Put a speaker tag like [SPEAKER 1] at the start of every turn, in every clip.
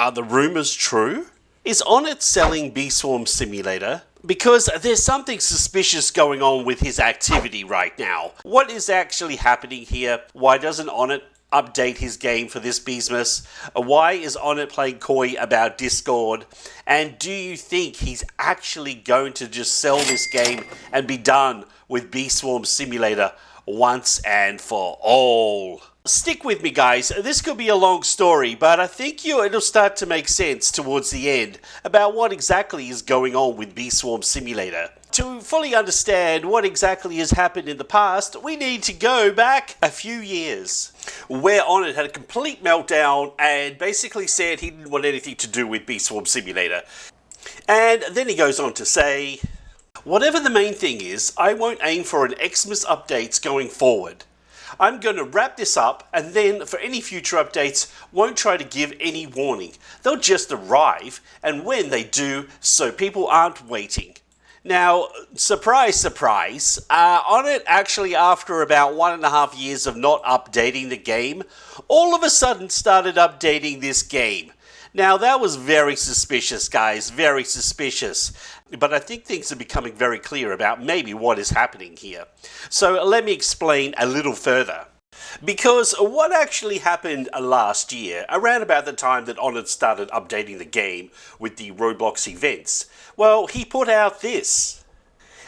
[SPEAKER 1] Are the rumors true? Is Onnit selling Bee Swarm Simulator? Because there's something suspicious going on with his activity right now. What is actually happening here? Why doesn't Onnit update his game for this Beesmas? Why is Onnit playing coy about Discord? And do you think he's actually going to just sell this game and be done with Bee Swarm Simulator once and for all? Stick with me, guys. This could be a long story, but I think it'll start to make sense towards the end about what exactly is going on with Bee Swarm Simulator. To fully understand what exactly has happened in the past, we need to go back a few years, where Onnit had a complete meltdown and basically said he didn't want anything to do with Bee Swarm Simulator. And then he goes on to say, whatever the main thing is, I won't aim for an Xmas updates going forward. I'm going to wrap this up, and then for any future updates, won't try to give any warning. They'll just arrive, and when they do, so people aren't waiting. Now, surprise, surprise, Onnit actually, after about 1.5 years of not updating the game, all of a sudden started updating this game. Now, that was very suspicious, guys, very suspicious. But I think things are becoming very clear about maybe what is happening here. So let me explain a little further. Because what actually happened last year, around about the time that Onnit started updating the game with the Roblox events, well, he put out this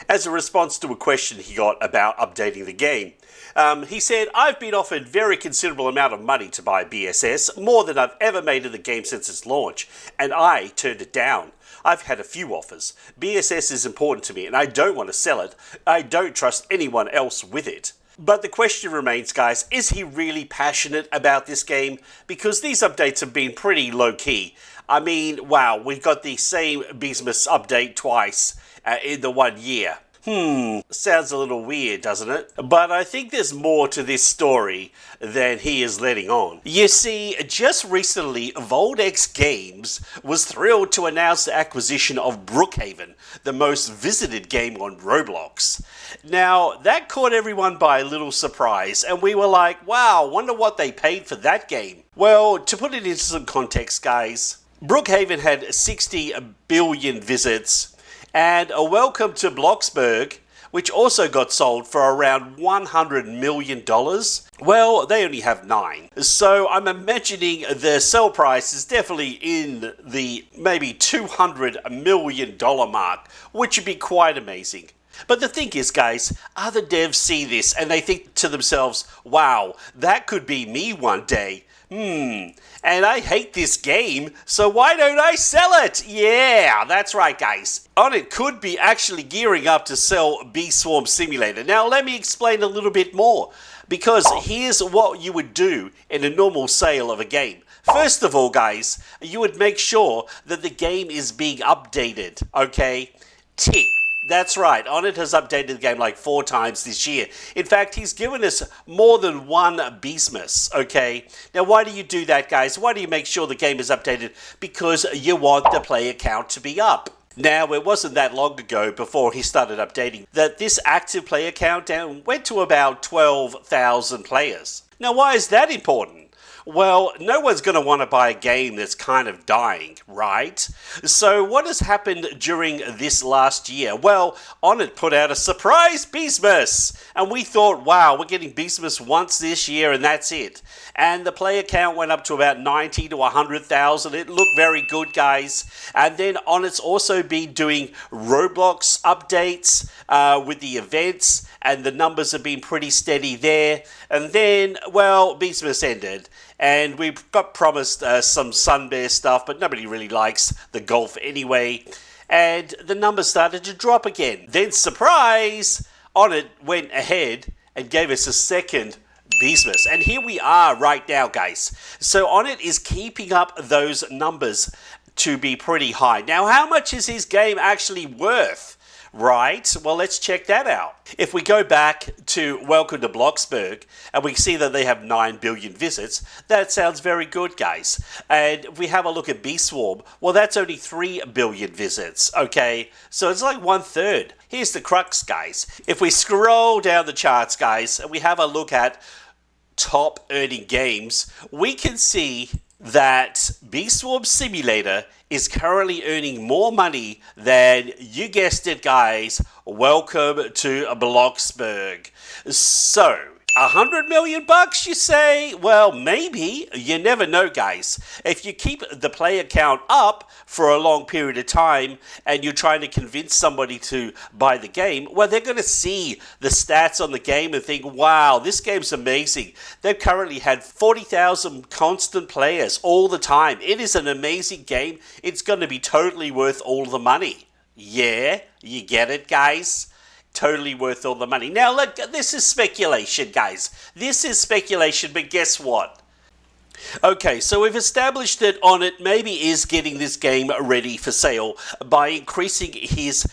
[SPEAKER 1] as a response to a question he got about updating the game. He said, I've been offered very considerable amount of money to buy BSS, more than I've ever made in the game since its launch, and I turned it down. I've had a few offers. BSS is important to me, and I don't want to sell it. I don't trust anyone else with it. But the question remains, guys, is he really passionate about this game? Because these updates have been pretty low-key. I mean, wow, we've got the same Beesmas update twice in the 1 year. Sounds a little weird, doesn't it? But I think there's more to this story than he is letting on. You see, just recently, Voldex Games was thrilled to announce the acquisition of Brookhaven, the most visited game on Roblox. Now, that caught everyone by a little surprise, and we were like, wow, wonder what they paid for that game. Well, to put it into some context, guys, Brookhaven had 60 billion visits, and a Welcome to Bloxburg, which also got sold for around $100 million. Well, they only have 9. So I'm imagining the sell price is definitely in the maybe $200 million mark, which would be quite amazing. But the thing is, guys, other devs see this and they think to themselves, wow, that could be me one day. And I hate this game, so why don't I sell it? Yeah, that's right, guys. Onnit could be actually gearing up to sell Bee Swarm Simulator. Now, let me explain a little bit more, because here's what you would do in a normal sale of a game. First of all, guys, you would make sure that the game is being updated, okay? Tick. That's right, Onnit has updated the game like 4 times this year. In fact, he's given us more than one Beesmas, okay? Now, why do you do that, guys? Why do you make sure the game is updated? Because you want the player count to be up. Now, it wasn't that long ago before he started updating that this active player countdown went to about 12,000 players. Now, why is that important? Well, no one's going to want to buy a game that's kind of dying, right? So what has happened during this last year? Well, Onnit put out a surprise Beesmas, and we thought, wow, we're getting Beesmas once this year and that's it. And the player count went up to about 90 to 100,000. It looked very good, guys. And then Onnit's also been doing Roblox updates with the events, and the numbers have been pretty steady there. And then, well, Beesmas ended. And we got promised some Sunbear stuff, but nobody really likes the golf anyway. And the numbers started to drop again. Then, surprise, Onnit went ahead and gave us a second Beesmas. And here we are right now, guys. So Onnit is keeping up those numbers to be pretty high. Now, how much is his game actually worth? Right, well, let's check that out. If we go back to Welcome to Bloxburg and we see that they have 9 billion visits, that sounds very good, guys. And if we have a look at Bee Swarm, well, that's only 3 billion visits, okay? So it's like 1/3. Here's the crux, guys. If we scroll down the charts, guys, and we have a look at top earning games, we can see that Bee Swarm Simulator is currently earning more money than, you guessed it guys, welcome to Bloxburg. So, $100 million, you say? Well, maybe. You never know, guys. If you keep the player count up for a long period of time and you're trying to convince somebody to buy the game, well, they're going to see the stats on the game and think, wow, this game's amazing. They've currently had 40,000 constant players all the time. It is an amazing game. It's going to be totally worth all the money. Yeah, you get it, guys? Totally worth all the money. Now, look, this is speculation, guys. This is speculation, but guess what? Okay, so we've established that Onnit maybe is getting this game ready for sale by increasing his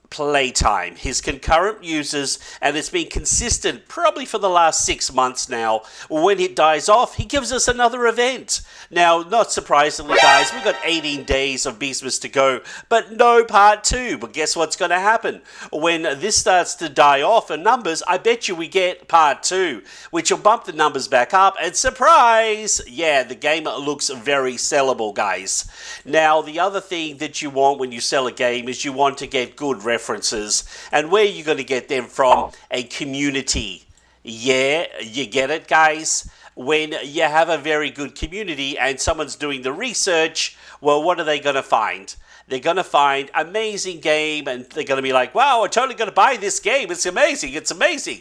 [SPEAKER 1] playtime, his concurrent users, and it's been consistent probably for the last 6 months now. When it dies off, he gives us another event. Now, not surprisingly, guys, we've got 18 days of Beastmas to go, but no part 2. But guess what's going to happen? When this starts to die off in numbers, I bet you we get part 2, which will bump the numbers back up, and surprise! Yeah, the game looks very sellable, guys. Now, the other thing that you want when you sell a game is you want to get good references, and where are you going to get them from? A community. Yeah, you get it, guys? When you have a very good community and someone's doing the research, well, what are they going to find? They're going to find amazing game, and they're going to be like, wow, I'm totally going to buy this game. It's amazing. It's amazing.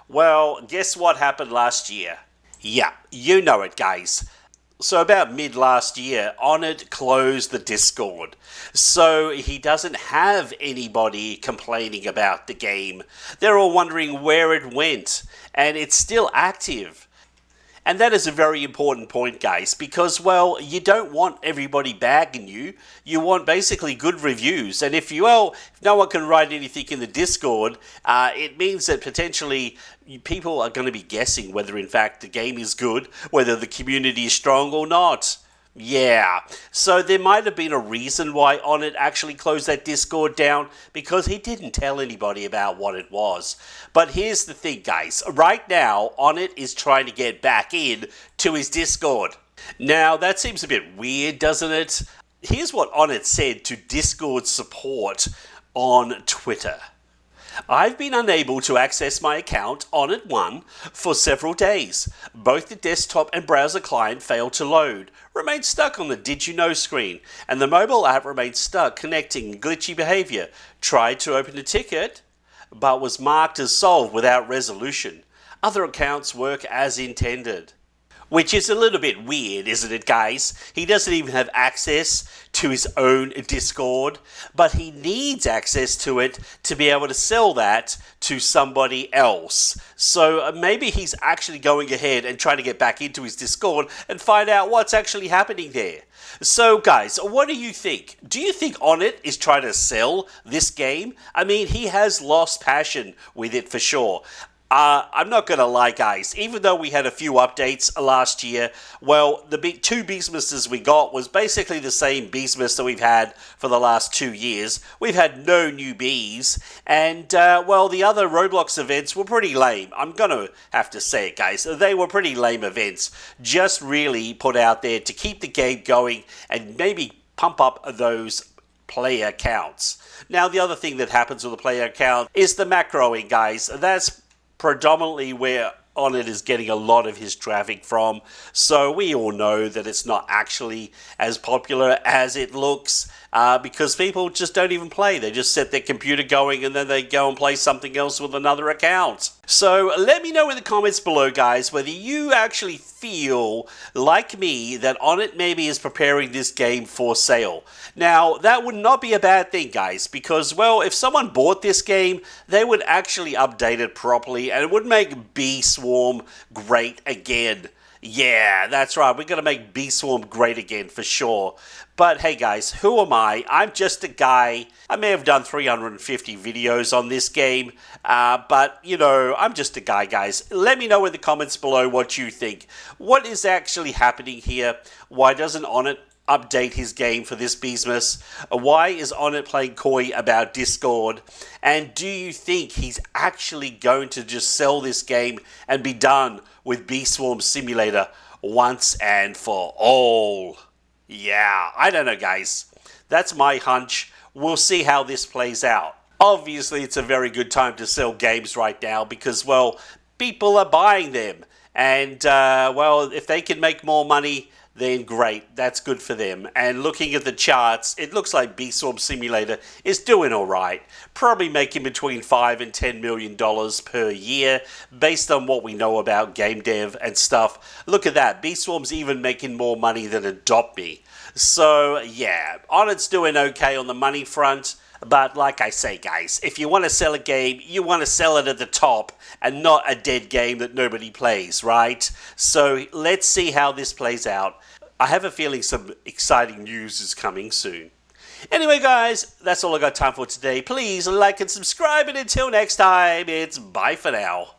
[SPEAKER 1] Well, guess what happened last year? Yeah, you know it, guys. So about mid last year, Onnit closed the Discord. So he doesn't have anybody complaining about the game. They're all wondering where it went. And it's still active. And that is a very important point, guys, because, well, you don't want everybody bagging you. You want basically good reviews. And if no one can write anything in the Discord, it means that potentially people are going to be guessing whether, in fact, the game is good, whether the community is strong or not. Yeah, so there might have been a reason why Onnit actually closed that Discord down, because he didn't tell anybody about what it was. But here's the thing, guys. Right now, Onnit is trying to get back in to his Discord. Now, that seems a bit weird, doesn't it? Here's what Onnit said to Discord support on Twitter. I've been unable to access my account Onnit1 for several days. Both the desktop and browser client failed to load, remained stuck on the Did You Know screen, and the mobile app remained stuck connecting glitchy behavior. Tried to open a ticket, but was marked as solved without resolution. Other accounts work as intended. Which is a little bit weird, isn't it, guys? He doesn't even have access to his own Discord, but he needs access to it to be able to sell that to somebody else. So maybe he's actually going ahead and trying to get back into his Discord and find out what's actually happening there. So, guys, what do you think? Do you think Onnit is trying to sell this game? I mean, he has lost passion with it for sure. I'm not going to lie, guys. Even though we had a few updates last year, well, the two Beastmasters we got was basically the same Beastmaster we've had for the last 2 years. We've had no new bees, and, well, the other Roblox events were pretty lame. I'm going to have to say it, guys. They were pretty lame events, just really put out there to keep the game going and maybe pump up those player counts. Now, the other thing that happens with the player count is the macroing, guys. That's predominantly where Onnit is getting a lot of his traffic from, so we all know that it's not actually as popular as it looks, because people just don't even play. They just set their computer going and then they go and play something else with another account. So let me know in the comments below, guys, whether you actually feel like me that Onnit maybe is preparing this game for sale. Now, that would not be a bad thing, guys, because, well, if someone bought this game, they would actually update it properly and it would make Bee Swarm great again. Yeah, that's right. We're going to make Bee Swarm great again for sure. But hey guys, who am I? I'm just a guy. I may have done 350 videos on this game, but you know, I'm just a guy, guys. Let me know in the comments below what you think. What is actually happening here? Why doesn't Onnit update his game for this Beastmas? Why is Onnit playing coy about Discord? And do you think he's actually going to just sell this game and be done with Bee Swarm Simulator? once and for all. Yeah, I don't know, guys. That's my hunch. We'll see how this plays out. Obviously, it's a very good time to sell games right now because, well, people are buying them. And, well, if they can make more money, then great. That's good for them. And looking at the charts, it looks like Bee Swarm Simulator is doing all right. Probably making between $5 and $10 million per year based on what we know about game dev and stuff. Look at that. Bee Swarm's even making more money than Adopt Me. So, yeah, Onnit's doing okay on the money front. But like I say, guys, if you want to sell a game, you want to sell it at the top and not a dead game that nobody plays, right? So let's see how this plays out. I have a feeling some exciting news is coming soon. Anyway, guys, that's all I got time for today. Please like and subscribe, and until next time, it's bye for now.